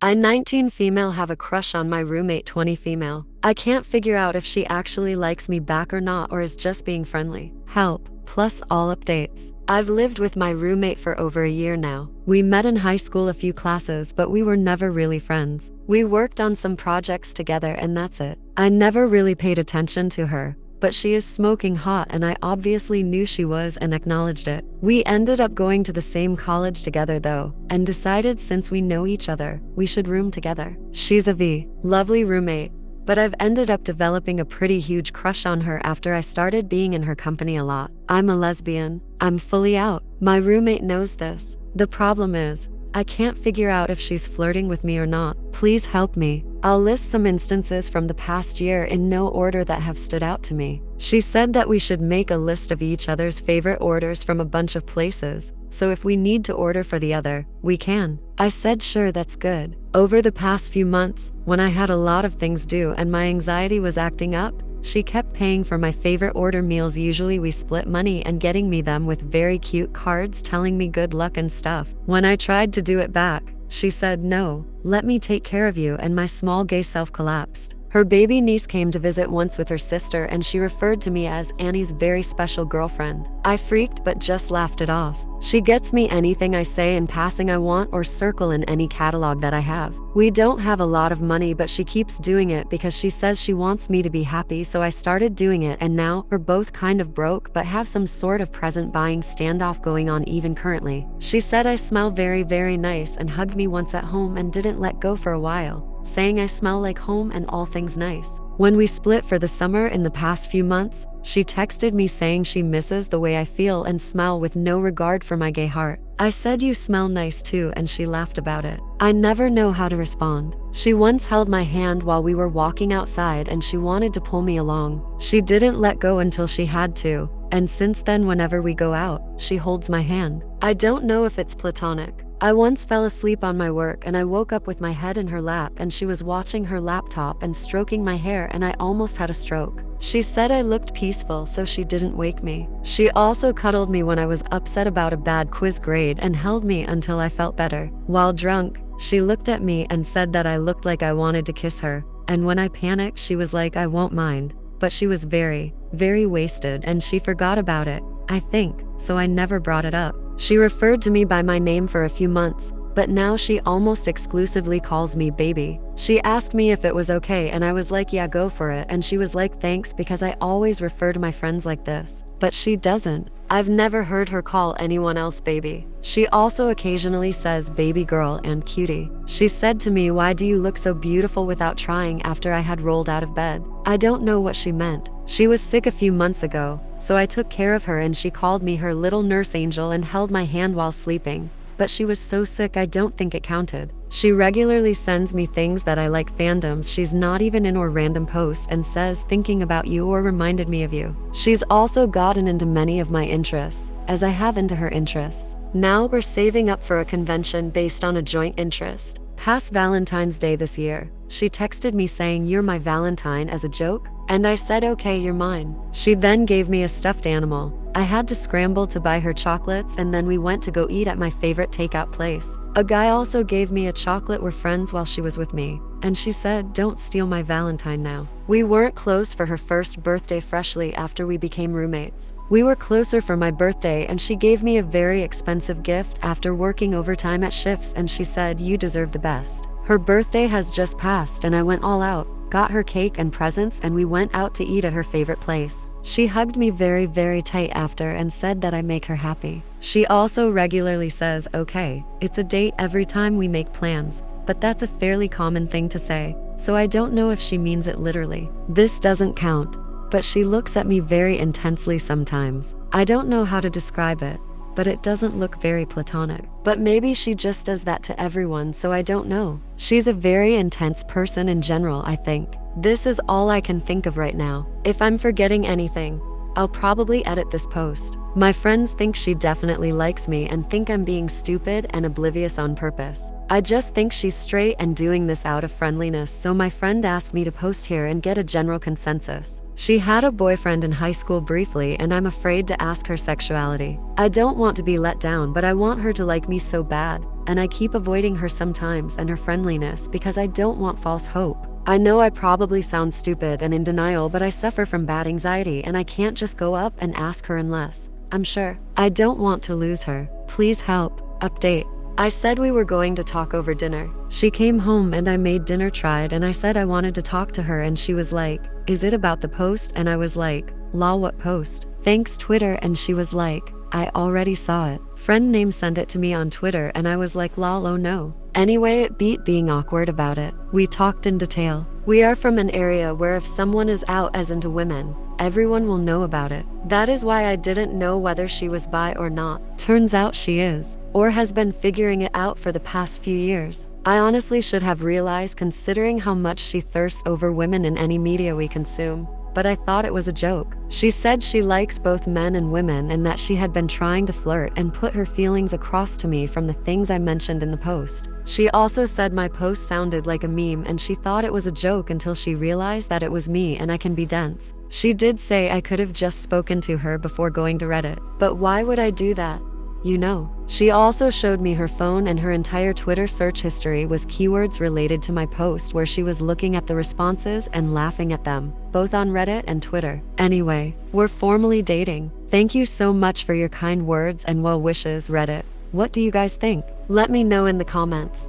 I 19 female have a crush on my roommate 20 female. I can't figure out if she actually likes me back or not or is just being friendly. Help. Plus all updates. I've lived with my roommate for over a year now. We met in high school a few classes, but we were never really friends. We worked on some projects together and that's it. I never really paid attention to her, but she is smoking hot and I obviously knew she was and acknowledged it. We ended up going to the same college together though, and decided since we know each other, we should room together. She's a lovely roommate, but I've ended up developing a pretty huge crush on her after I started being in her company a lot. I'm a lesbian. I'm fully out. My roommate knows this. The problem is, I can't figure out if she's flirting with me or not. Please help me. I'll list some instances from the past year in no order that have stood out to me. She said that we should make a list of each other's favorite orders from a bunch of places, so if we need to order for the other, we can. I said sure, that's good. Over the past few months, when I had a lot of things due and my anxiety was acting up, she kept paying for my favorite order meals. Usually we split money and getting me them with very cute cards telling me good luck and stuff. When I tried to do it back, she said no, let me take care of you, and my small gay self collapsed. Her baby niece came to visit once with her sister and she referred to me as Annie's very special girlfriend. I freaked but just laughed it off. She gets me anything I say in passing I want or circle in any catalog that I have. We don't have a lot of money, but she keeps doing it because she says she wants me to be happy, so I started doing it, and now we're both kind of broke but have some sort of present buying standoff going on even currently. She said I smell very, very nice and hugged me once at home and didn't let go for a while, saying I smell like home and all things nice. When we split for the summer in the past few months, she texted me saying she misses the way I feel and smell with no regard for my gay heart. I said you smell nice too, and she laughed about it. I never know how to respond. She once held my hand while we were walking outside and she wanted to pull me along. She didn't let go until she had to, and since then whenever we go out, she holds my hand. I don't know if it's platonic. I once fell asleep on my work and I woke up with my head in her lap and she was watching her laptop and stroking my hair and I almost had a stroke. She said I looked peaceful, so she didn't wake me. She also cuddled me when I was upset about a bad quiz grade and held me until I felt better. While drunk, she looked at me and said that I looked like I wanted to kiss her, and when I panicked she was like I won't mind, but she was very, very wasted and she forgot about it, I think, so I never brought it up. She referred to me by my name for a few months, but now she almost exclusively calls me baby. She asked me if it was okay and I was like yeah, go for it, and she was like thanks because I always refer to my friends like this. But she doesn't. I've never heard her call anyone else baby. She also occasionally says baby girl and cutie. She said to me, why do you look so beautiful without trying, after I had rolled out of bed. I don't know what she meant. She was sick a few months ago, so I took care of her and she called me her little nurse angel and held my hand while sleeping. But she was so sick I don't think it counted. She regularly sends me things that I like, fandoms she's not even in, or random posts, and says thinking about you or reminded me of you. She's also gotten into many of my interests, as I have into her interests. Now we're saving up for a convention based on a joint interest. Past Valentine's Day this year, she texted me saying you're my Valentine as a joke, and I said okay, you're mine. She then gave me a stuffed animal. I had to scramble to buy her chocolates and then we went to go eat at my favorite takeout place. A guy also gave me a chocolate. We're friends while she was with me, and she said don't steal my Valentine now. We weren't close for her first birthday freshly after we became roommates. We were closer for my birthday and she gave me a very expensive gift after working overtime at shifts, and she said you deserve the best. Her birthday has just passed and I went all out, got her cake and presents, and we went out to eat at her favorite place. She hugged me very, very tight after and said that I make her happy. She also regularly says okay, it's a date every time we make plans, but that's a fairly common thing to say, so I don't know if she means it literally. This doesn't count, but she looks at me very intensely sometimes. I don't know how to describe it, but it doesn't look very platonic. But maybe she just does that to everyone, so I don't know. She's a very intense person in general, I think. This is all I can think of right now. If I'm forgetting anything, I'll probably edit this post. My friends think she definitely likes me and think I'm being stupid and oblivious on purpose. I just think she's straight and doing this out of friendliness, so my friend asked me to post here and get a general consensus. She had a boyfriend in high school briefly, and I'm afraid to ask her sexuality. I don't want to be let down, but I want her to like me so bad, and I keep avoiding her sometimes and her friendliness because I don't want false hope. I know I probably sound stupid and in denial, but I suffer from bad anxiety and I can't just go up and ask her unless I'm sure. I don't want to lose her. Please help. Update. I said we were going to talk over dinner. She came home and I made dinner tried, and I said I wanted to talk to her and she was like, "Is it about the post?" And I was like, "Lol, what post? Thanks Twitter." And she was like, "I already saw it. Friend name sent it to me on Twitter." And I was like, "Lol, oh no." Anyway, it beat being awkward about it. We talked in detail. We are from an area where if someone is out as into women, everyone will know about it. That is why I didn't know whether she was bi or not. Turns out she is, or has been figuring it out for the past few years. I honestly should have realized, considering how much she thirsts over women in any media we consume, but I thought it was a joke. She said she likes both men and women and that she had been trying to flirt and put her feelings across to me from the things I mentioned in the post. She also said my post sounded like a meme and she thought it was a joke until she realized that it was me and I can be dense. She did say I could have just spoken to her before going to Reddit, but why would I do that? You know. She also showed me her phone, and her entire Twitter search history was keywords related to my post, where she was looking at the responses and laughing at them, both on Reddit and Twitter. Anyway, we're formally dating. Thank you so much for your kind words and well wishes, Reddit. What do you guys think? Let me know in the comments.